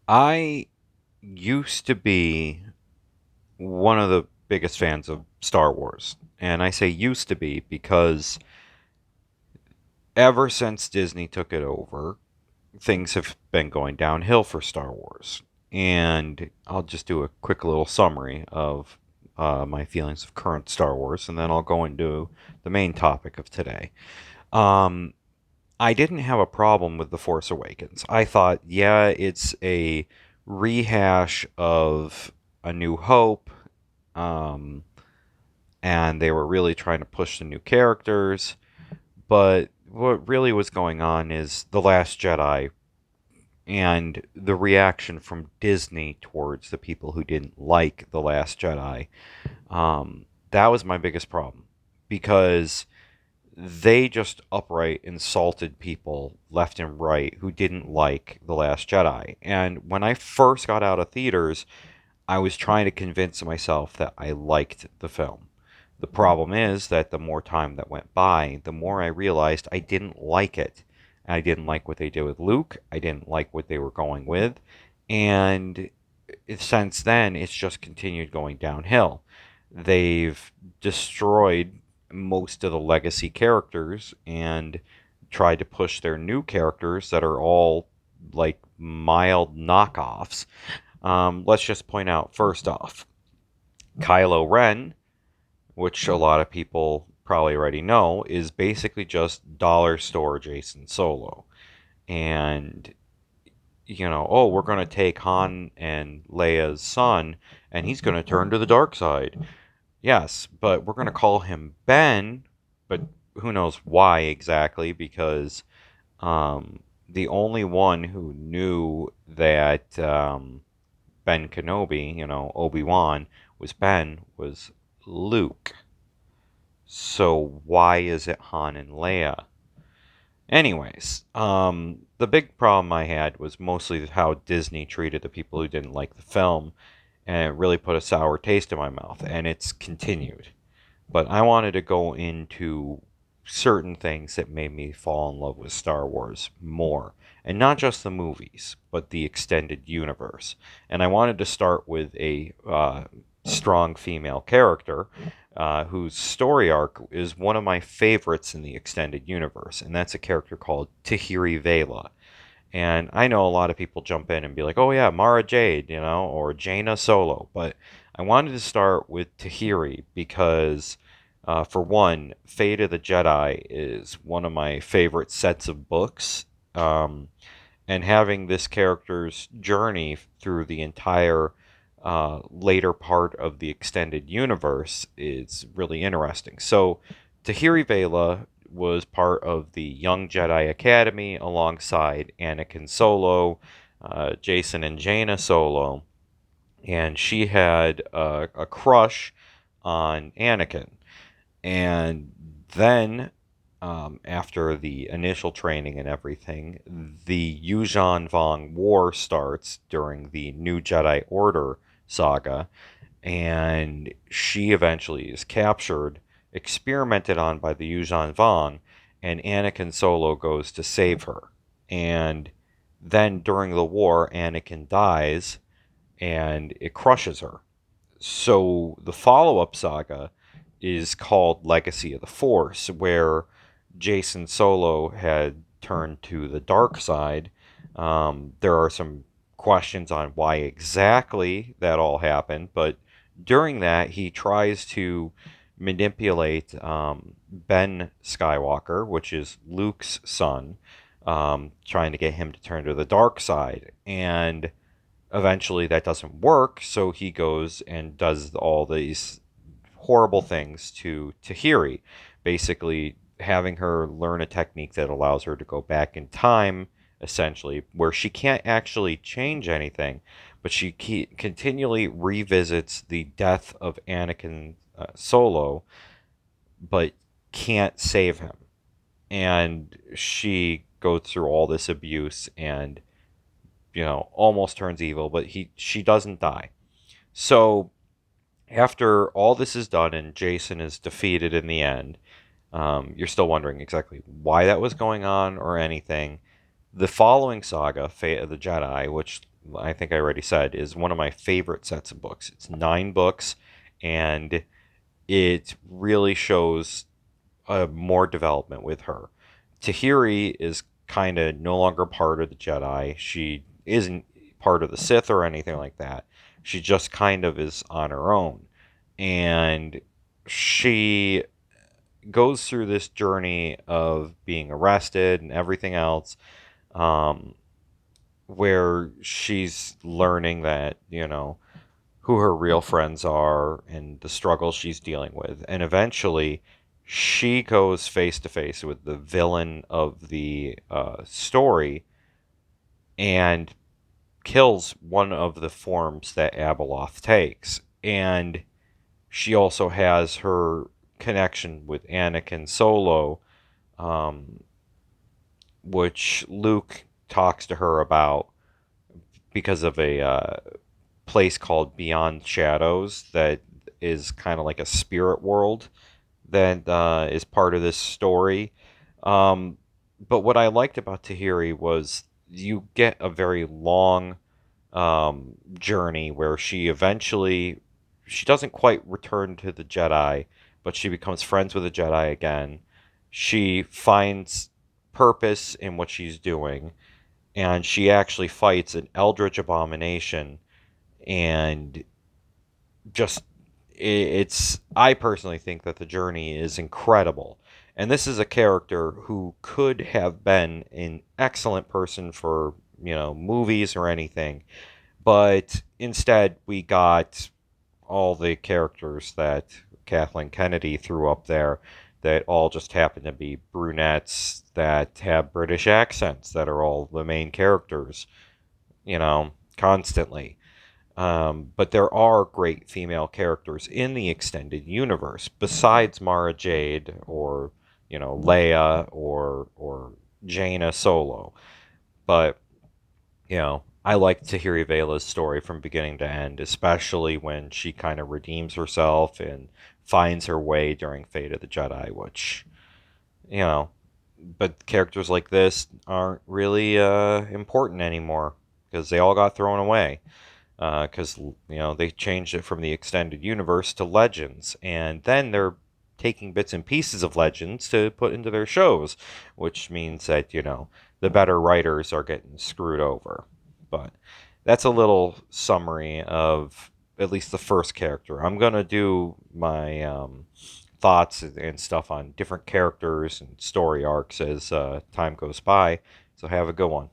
I used to be one of the biggest fans of Star Wars. And I say used to be because ever since Disney took it over, things have been going downhill for Star Wars. And I'll just do a quick little summary of my feelings of current Star Wars, and then I'll go into the main topic of today. Um, I didn't have a problem with The Force Awakens. I thought, yeah, it's a rehash of A New Hope, um, and they were really trying to push the new characters. But what really was going on is The Last Jedi and the reaction from Disney towards the people who didn't like The Last Jedi. That was my biggest problem because they just upright insulted people left and right who didn't like The Last Jedi. And when I first got out of theaters, I was trying to convince myself that I liked the film. The problem is that the more time that went by, the more I realized I didn't like it. I didn't like what they did with Luke. I didn't like what they were going with. And since then, it's just continued going downhill. They've destroyed most of the legacy characters and tried to push their new characters that are all like mild knockoffs. Let's just point out first off, Kylo Ren, which a lot of people probably already know, is basically just dollar store Jason Solo. And, oh, we're going to take Han and Leia's son, and he's going to turn to the dark side. Yes, but we're going to call him Ben, but who knows why exactly, because the only one who knew that Ben Kenobi, Obi-Wan, was Luke. So why is it Han and Leia? Anyways, the big problem I had was mostly how Disney treated the people who didn't like the film, and it really put a sour taste in my mouth, and it's continued. But I wanted to go into certain things that made me fall in love with Star Wars more. And not just the movies, but the extended universe. And I wanted to start with a strong female character whose story arc is one of my favorites in the extended universe. And that's a character called Tahiri Veila. And I know a lot of people jump in and be like, oh, yeah, Mara Jade, or Jaina Solo. But I wanted to start with Tahiri because, for one, Fate of the Jedi is one of my favorite sets of books. And having this character's journey through the entire later part of the extended universe is really interesting. So, Tahiri Veila was part of the Young Jedi Academy alongside Anakin Solo, Jason and Jaina Solo, and she had a crush on Anakin. And then, after the initial training and everything, the Yuuzhan Vong War starts during the New Jedi Order saga, and she eventually is captured, experimented on by the Yuuzhan Vong, and Anakin Solo goes to save her. And then during the war, Anakin dies, and it crushes her. So the follow up saga is called Legacy of the Force, where Jason Solo had turned to the dark side. There are some questions on why exactly that all happened, but during that, he tries to manipulate Ben Skywalker, which is Luke's son, trying to get him to turn to the dark side. And eventually that doesn't work, so he goes and does all these horrible things to Tahiri, basically having her learn a technique that allows her to go back in time, essentially, where she can't actually change anything, but she continually revisits the death of Anakin Solo, but can't save him. And she goes through all this abuse and almost turns evil, but she doesn't die. So after all this is done and Jason is defeated in the end, you're still wondering exactly why that was going on or anything. The following saga, Fate of the Jedi, which I think I already said, is one of my favorite sets of books. It's 9 books, and it really shows more development with her. Tahiri is kind of no longer part of the Jedi. She isn't part of the Sith or anything like that. She just kind of is on her own. And she goes through this journey of being arrested and everything else, um, where she's learning that, who her real friends are and the struggles she's dealing with. And eventually, she goes face to face with the villain of the story and kills one of the forms that Abeloth takes. And she also has her connection with Anakin Solo, um, which Luke talks to her about because of a place called Beyond Shadows that is kind of like a spirit world that is part of this story. Um, but what I liked about Tahiri was you get a very long journey where she doesn't quite return to the Jedi, but she becomes friends with the Jedi again. She finds purpose in what she's doing, and she actually fights an eldritch abomination, and just it's I personally think that the journey is incredible. And this is a character who could have been an excellent person for, movies or anything, but instead we got all the characters that Kathleen Kennedy threw up there that all just happen to be brunettes that have British accents that are all the main characters, constantly. But there are great female characters in the extended universe besides Mara Jade or Leia or Jaina Solo. But I like Tahiri Veila's story from beginning to end, especially when she kind of redeems herself and finds her way during Fate of the Jedi, which you know. But characters like this aren't really important anymore because they all got thrown away because they changed it from the extended universe to Legends, and then they're taking bits and pieces of Legends to put into their shows, which means that the better writers are getting screwed over. But that's a little summary of at least the first character. I'm gonna do my thoughts and stuff on different characters and story arcs as time goes by. So have a good one.